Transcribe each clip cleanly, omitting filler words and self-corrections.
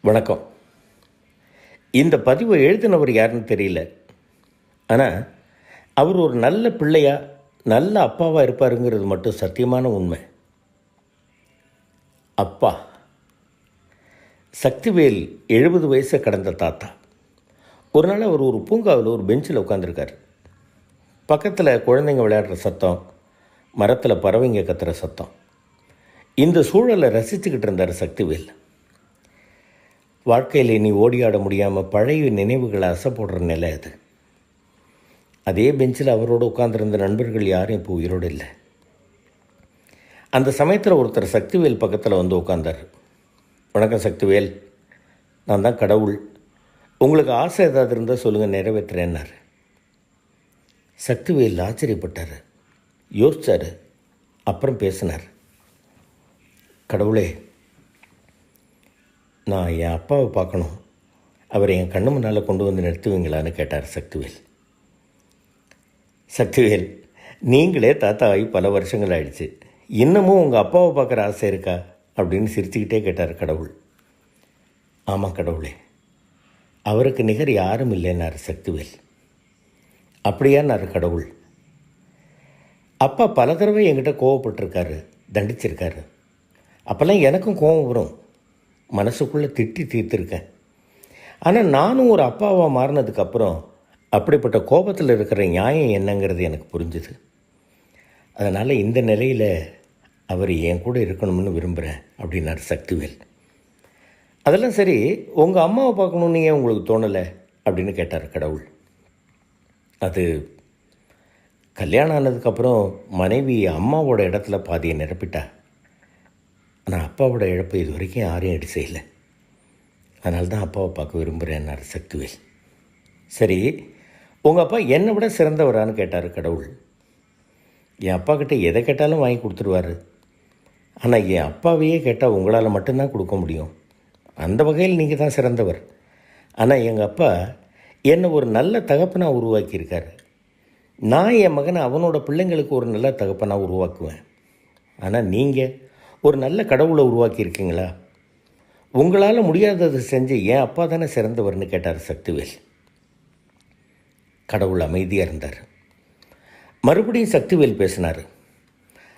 வணக்கம். இந்த பதிவை எழுதினவர் யாருன்னு தெரியல. ஆனால் அவர் ஒரு நல்ல பிள்ளையா, நல்ல அப்பாவாக இருப்பாருங்கிறது மட்டும் சத்தியமான உண்மை. அப்பா சக்திவேல் 70 வயசை கடந்த தாத்தா. ஒரு நாள் அவர் ஒரு பூங்காவில் ஒரு பெஞ்சில் உட்காந்துருக்கார். பக்கத்தில் குழந்தைங்க விளையாடுற சத்தம், மரத்தில் பறவைங்க கத்துற சத்தம். இந்த சூழலை ரசிச்சுக்கிட்டு இருந்தார் சக்திவேல். வாழ்க்கையில் இனி ஓடியாட முடியாமல் பழைய நினைவுகளை அசை போடுற நிலை அது. அதே பெஞ்சில் அவரோடு உட்கார்ந்துருந்த நண்பர்கள் யாரும் இப்போ உயிரோடு இல்லை. அந்த சமயத்தில் ஒருத்தர் சக்திவேல் பக்கத்தில் வந்து உட்கார்ந்தார். வணக்கம் சக்திவேல், நான் தான் கடவுள். உங்களுக்கு ஆசை ஏதாவது இருந்தால் சொல்லுங்கள், நிறைவேற்றுறேன்னார். சக்திவேல் ஆச்சரியப்பட்டார், யோசித்தார், அப்புறம் பேசினார். கடவுளே, நான் என் அப்பாவை பார்க்கணும், அவரை என் கண்ணு முன்னால் கொண்டு வந்து நிறுத்துவீங்களான்னு கேட்டார் சக்திவேல். சக்திவேல், நீங்களே தாத்தாவாகி பல வருஷங்கள் ஆயிடுச்சு, இன்னமும் உங்கள் அப்பாவை பார்க்குற ஆசை இருக்கா அப்படின்னு சிரிச்சுக்கிட்டே கேட்டார் கடவுள். ஆமாம் கடவுளே, அவருக்கு நிகர் யாரும் இல்லைன்னார் சக்திவேல். அப்படியான்னார் கடவுள். அப்பா பல தடவை என்கிட்ட கோவப்பட்டிருக்காரு, தண்டிச்சிருக்காரு. அப்போல்லாம் எனக்கும் கோபம் வரும், மனசுக்குள்ளே திட்டி தீர்த்துருக்கேன். ஆனால் நானும் ஒரு அப்பாவாக மாறினதுக்கப்புறம் அப்படிப்பட்ட கோபத்தில் இருக்கிற நியாயம் என்னங்கிறது எனக்கு புரிஞ்சுது. அதனால் இந்த நிலையில் அவர் என் கூட இருக்கணும்னு விரும்புகிறேன் அப்படின்னார் சக்திவேல். அதெல்லாம் சரி, உங்கள் அம்மாவை பார்க்கணுன்னு ஏன் உங்களுக்கு தோணலை அப்படின்னு கேட்டார் கடவுள். அது கல்யாணம் ஆனதுக்கப்புறம் மனைவி அம்மாவோட இடத்துல பாதியை நிரப்பிட்டா. ஆனால் அப்பாவோட இழப்பு இது வரைக்கும் யாரையும் எடி செய்யலை. அதனால தான் அப்பாவை பார்க்க விரும்புகிறேன்னார் சக்திவேல். சரி, உங்கள் அப்பா என்னை விட சிறந்தவரான்னு கேட்டார் கடவுள். என் அப்பா கிட்டே எதை கேட்டாலும் வாங்கி கொடுத்துருவார். ஆனால் என் அப்பாவையே கேட்டால் உங்களால் மட்டும்தான் கொடுக்க முடியும். அந்த வகையில் நீங்கள் தான் சிறந்தவர். ஆனால் எங்கள் அப்பா என்னை ஒரு நல்ல தகப்பனாக உருவாக்கியிருக்காரு. நான் என் மகனை அவனோட பிள்ளைங்களுக்கு ஒரு நல்ல தகப்பனாக உருவாக்குவேன். ஆனால் நீங்கள் ஒரு நல்ல கடவுளை உருவாக்கியிருக்கீங்களா? உங்களால் முடியாததை செஞ்சு என் அப்பா தானே சிறந்தவர்னு கேட்டார் சக்திவேல். கடவுள் அமைதியாக இருந்தார். மறுபடியும் சக்திவேல் பேசினார்.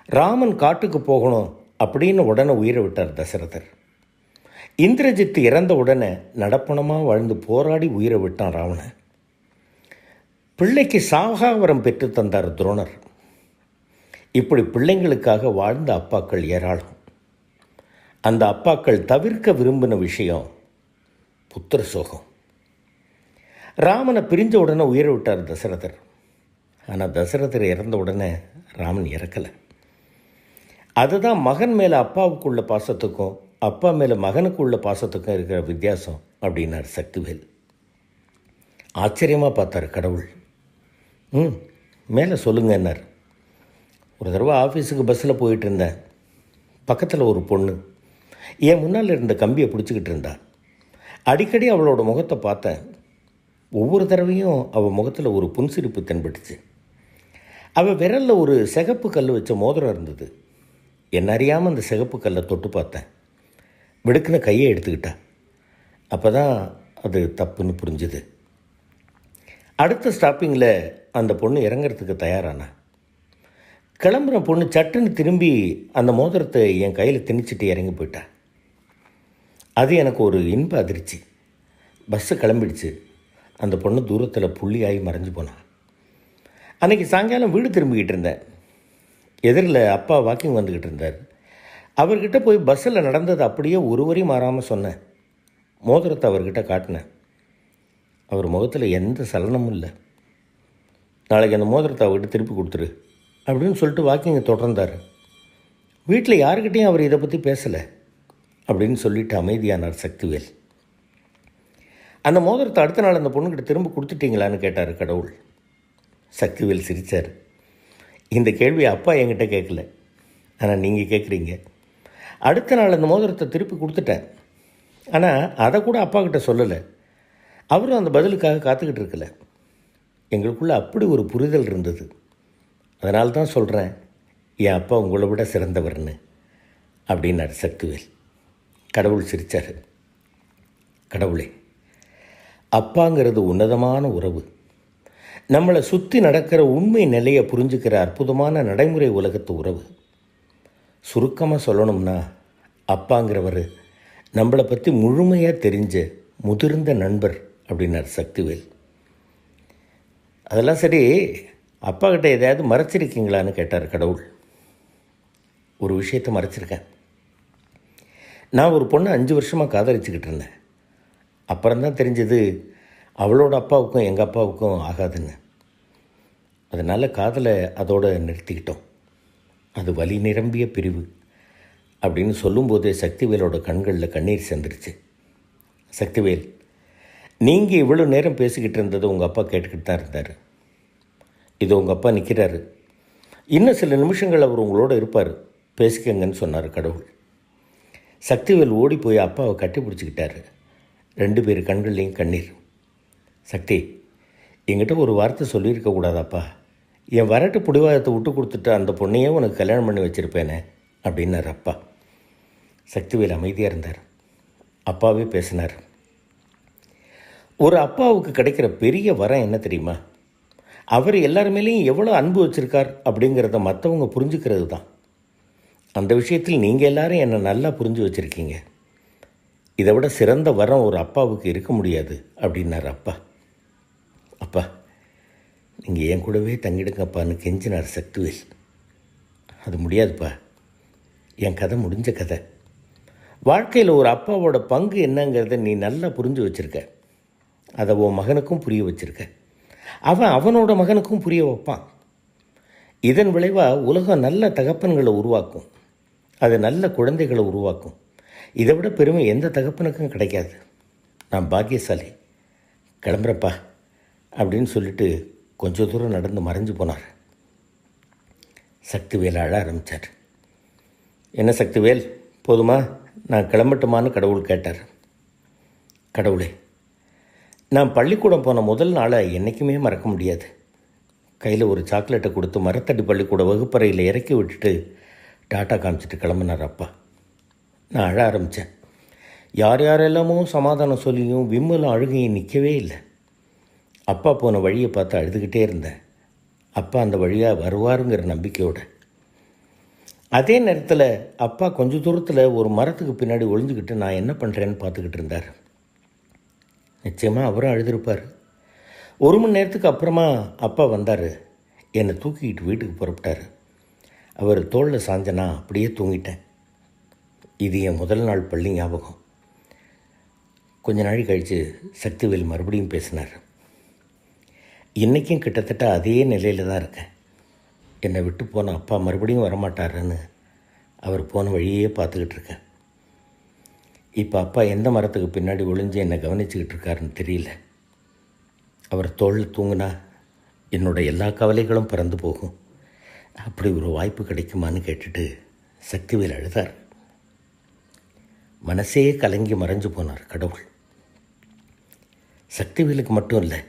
ராமன் காட்டுக்கு போகணும் அப்படின்னு உடனே உயிரை விட்டார் தசரதர். இந்திரஜித்து இறந்த உடனே நடப்பணமாக வாழ்ந்து போராடி உயிரை விட்டான் ராவணன். பிள்ளைக்கு சாகாவரம் பெற்று தந்தார் துரோணர். இப்படி பிள்ளைங்களுக்காக வாழ்ந்த அப்பாக்கள் ஏராளம். அந்த அப்பாக்கள் தவிர்க்க விரும்பின விஷயம் புத்திர சோகம். ராமனை பிரிஞ்ச உடனே உயிரை விட்டார் தசரதர். ஆனால் தசரதர் இறந்த உடனே ராமன் இறக்கலை. அதுதான் மகன் மேலே அப்பாவுக்குள்ள பாசத்துக்கும் அப்பா மேலே மகனுக்கு உள்ள பாசத்துக்கும் இருக்கிற வித்தியாசம் அப்படின்னார் சக்திவேல். ஆச்சரியமாக பார்த்தார் கடவுள். மேலே சொல்லுங்கன்னார். ஒரு தடவை ஆஃபீஸுக்கு பஸ்ஸில் போயிட்டு இருந்தேன். பக்கத்தில் ஒரு பொண்ணு என் முன்னால் இருந்த கம்பியை பிடிச்சிக்கிட்டு இருந்தா. அடிக்கடி அவளோட முகத்தை பார்த்தேன். ஒவ்வொரு தடவையும் அவள் முகத்தில் ஒரு புன்சிரிப்பு தென்பட்டுச்சு. அவள் விரலில் ஒரு சிகப்பு கல் வச்ச மோதிரம் இருந்தது. என்ன அறியாமல் அந்த சிகப்பு கல்லை தொட்டு பார்த்தேன். வெடுக்குன்னு கையை எடுத்துக்கிட்டா. அப்போ தான் அது தப்புன்னு புரிஞ்சுது. அடுத்த ஸ்டாப்பிங்கில் அந்த பொண்ணு இறங்கிறதுக்கு தயாரானா. கிளம்புற பொண்ணு சட்டுன்னு திரும்பி அந்த மோதிரத்தை என் கையில் திணிச்சிட்டு இறங்கி போயிட்டா. அது எனக்கு ஒரு இன்ப அதிர்ச்சி. பஸ்ஸு கிளம்பிடுச்சு. அந்த பொண்ணு தூரத்தில் புள்ளியாகி மறைஞ்சு போனான். அன்றைக்கி சாயங்காலம் வீடு திரும்பிக்கிட்டு இருந்தேன். எதிரில் அப்பா வாக்கிங் வந்துக்கிட்டு இருந்தார். அவர்கிட்ட போய் பஸ்ஸில் நடந்தது அப்படியே ஒரு வரி மாறாமல் சொன்னேன். மோதிரத்தை அவர்கிட்ட காட்டினேன். அவர் முகத்தில் எந்த சலனமும் இல்லை. நாளைக்கு அந்த மோதிரத்தை அவர்கிட்ட திருப்பி கொடுத்துரு அப்படின்னு சொல்லிட்டு வாக்கிங்கை தொடர்ந்தார். வீட்டில் யாருக்கிட்டையும் அவர் இதை பற்றி பேசலை அப்படின்னு சொல்லிட்டு அமைதியானார் சக்திவேல். அந்த மோதிரத்தை அடுத்த நாள் அந்த பொண்ணுக்கிட்ட திரும்ப கொடுத்துட்டீங்களான்னு கேட்டார் கடவுள். சக்திவேல் சிரித்தார். இந்த கேள்வியை அப்பா என்கிட்ட கேட்கல, ஆனால் நீங்கள் கேட்குறீங்க. அடுத்த நாள் அந்த மோதிரத்தை திருப்பி கொடுத்துட்டேன். ஆனால் அதை கூட அப்பா கிட்ட சொல்லலை. அவரும் அந்த பதிலுக்காக காத்துக்கிட்டு இருக்கல. எங்களுக்குள்ளே அப்படி ஒரு புரிதல் இருந்தது. அதனால தான் சொல்கிறேன், என் அப்பா உங்களை விட சிறந்தவர்னு அப்படின்னார் சக்திவேல். கடவுள் சிரித்தார். கடவுளே, அப்பாங்கிறது உன்னதமான உறவு. நம்மளை சுற்றி நடக்கிற உண்மை நிலையை புரிஞ்சுக்கிற அற்புதமான நடைமுறை உலகத்து உறவு. சுருக்கமாக சொல்லணும்னா, அப்பாங்கிறவர் நம்மளை பற்றி முழுமையாக தெரிஞ்ச முதிர்ந்த நண்பர் அப்படின்னார் சக்திவேல். அதெல்லாம் சரி, அப்பா கிட்ட எதையாவது மறைச்சிருக்கீங்களான்னு கேட்டார் கடவுள். ஒரு விஷயத்தை மறைச்சிருக்கேன். நான் ஒரு பொண்ணை 5 வருஷமாக காதலிச்சுக்கிட்டு இருந்தேன். அப்புறம்தான் தெரிஞ்சது அவளோட அப்பாவுக்கும் எங்கள் அப்பாவுக்கும் ஆகாதுன்னு. அதனால் காதலை அதோடு நிறுத்திக்கிட்டோம். அது வலி நிரம்பிய பிரிவு அப்படின்னு சொல்லும்போதே சக்திவேலோட கண்களில் கண்ணீர் சேர்ந்துருச்சு. சக்திவேல், நீங்கள் இவ்வளோ நேரம் பேசிக்கிட்டு இருந்தது உங்கள் அப்பா கேட்டுக்கிட்டு தான் இருந்தார். இது உங்கள் அப்பா நிற்கிறாரு. இன்னும் சில நிமிஷங்கள் அவர் உங்களோட இருப்பார், பேசிக்கங்கன்னு சொன்னார் கடவுள். சக்திவேல் ஓடி போய் அப்பாவை கட்டி பிடிச்சிக்கிட்டாரு. 2 பேர் கண்கள்லேயும் கண்ணீர். சக்தி, என்கிட்ட ஒரு வார்த்தை சொல்லியிருக்க கூடாதாப்பா? என் வரட்டு பிடிவாதத்தை விட்டு கொடுத்துட்டு அந்த பொண்ணையே உனக்கு கல்யாணம் பண்ணி வச்சுருப்பேனே அப்படின்னார் அப்பா. சக்திவேல் அமைதியாக இருந்தார். அப்பாவே பேசினார். ஒரு அப்பாவுக்கு கிடைக்கிற பெரிய வரம் என்ன தெரியுமா? அவர் எல்லார் மேலேயும் எவ்வளோ அன்பு வச்சுருக்கார் அப்படிங்கிறத மற்றவங்க புரிஞ்சுக்கிறது தான். அந்த விஷயத்தில் நீங்கள் எல்லாரும் என்னை நல்லா புரிஞ்சு வச்சுருக்கீங்க. இதை விட சிறந்த வரம் ஒரு அப்பாவுக்கு இருக்க முடியாது அப்படின்னார் அப்பா. அப்பா, நீங்கள் என் கூடவே தங்கிடுங்கப்பான்னு கெஞ்சினார் சக்திவேல். அது முடியாதுப்பா, என் கதை முடிஞ்ச கதை. வாழ்க்கையில் ஒரு அப்பாவோட பங்கு என்னங்கிறத நீ நல்லா புரிஞ்சு வச்சுருக்க. அதை உன் மகனுக்கும் புரிய வச்சுருக்க. அவன் அவனோட மகனுக்கும் புரிய வைப்பான். இதன் விளைவாக உலகம் நல்ல தகப்பன்களை உருவாக்கும். அது நல்ல குழந்தைகளை உருவாக்கும். இதை விட பெருமை எந்த தகப்பனுக்கும் கிடைக்காது. நான் பாக்கியசாலி, கிளம்புறப்பா அப்படின்னு சொல்லிட்டு கொஞ்சம் தூரம் நடந்து மறைஞ்சு போனார். சக்திவேல் அழ ஆரம்பித்தார். என்ன சக்திவேல், போதுமா, நான் கிளம்பட்டுமான்னு கடவுள் கேட்டார். கடவுளே, நான் பள்ளிக்கூடம் போன முதல் நாளை என்றைக்குமே மறக்க முடியாது. கையில் ஒரு சாக்லேட்டை கொடுத்து மரத்தடி பள்ளிக்கூட வகுப்பறையில் இறக்கி விட்டுட்டு டாட்டா காமிச்சிட்டு கிளம்பினார் அப்பா. நான் அழ ஆரம்பித்தேன். யார் யாரெல்லாமோ சமாதானம் சொல்லியும் விம்மலும் அழுகையும் நிற்கவே இல்லை. அப்பா போன வழியை பார்த்து அழுதுகிட்டே இருந்தேன். அப்பா அந்த வழியாக வருவாருங்கிற நம்பிக்கையோடு. அதே நேரத்தில் அப்பா கொஞ்சம் தூரத்தில் ஒரு மரத்துக்கு பின்னாடி ஒளிஞ்சுக்கிட்டு நான் என்ன பண்ணுறேன்னு பார்த்துக்கிட்டு இருந்தார். நிச்சயமாக அவரும் அழுதுருப்பார். 1 மணி நேரத்துக்கு அப்புறமா அப்பா வந்தார். என்னை தூக்கிக்கிட்டு வீட்டுக்கு புறப்பட்டார். அவர் தோளில் சாஞ்சனா அப்படியே தூங்கிட்டேன். இது என் முதல் நாள் பள்ளி ஞாபகம். கொஞ்ச நாள் கழித்து சக்திவேல் மறுபடியும் பேசினார். இன்றைக்கும் கிட்டத்தட்ட அதே நிலையில் தான் இருக்கேன். என்னை விட்டு போன அப்பா மறுபடியும் வரமாட்டாருன்னு அவர் போன வழியே பார்த்துக்கிட்டு இருக்கேன். இப்போ அப்பா எந்த மரத்துக்கு பின்னாடி ஒளிஞ்சு என்னை கவனிச்சுக்கிட்டு இருக்காருன்னு தெரியல. அவர் தோளில் தூங்கினா என்னோட எல்லா கவலைகளும் பறந்து போகும். அப்படி ஒரு வாய்ப்பு கிடைக்குமான்னு கேட்டுட்டு சக்திவேல் அழுதார். மனசே கலங்கி மறைஞ்சு போனார் கடவுள். சக்திவேலுக்கு மட்டும் இல்லை,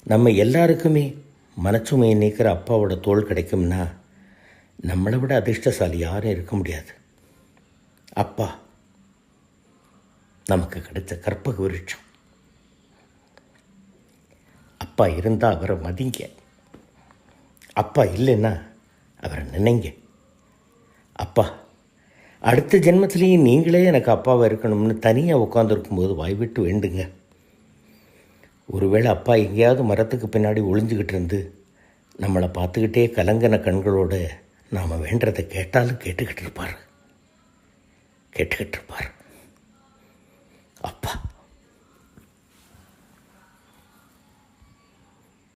நம்ம எல்லாருக்குமே மனச்சுமையை நீக்கிற அப்பாவோட தோள் கிடைக்கும்னா நம்மளை விட அதிர்ஷ்டசாலி யாரும் இருக்க முடியாது. அப்பா நமக்கு கிடைச்ச கற்பக விருட்சம். அப்பா இருந்தால் அவரை மதிங்க. அப்பா இல்லைன்னா அவரை நினைங்க. அப்பா, அடுத்த ஜென்மத்திலேயும் நீங்களே எனக்கு அப்பாவாக இருக்கணும்னு தனியாக உட்காந்துருக்கும்போது வாய்விட்டு வேண்டுங்க. ஒருவேளை அப்பா எங்கேயாவது மரத்துக்கு பின்னாடி ஒளிஞ்சுக்கிட்டு இருந்து நம்மளை பார்த்துக்கிட்டே கலங்கின கண்களோடு நாம் வேண்டதை கேட்டாலும் கேட்டுக்கிட்டு இருப்பார்.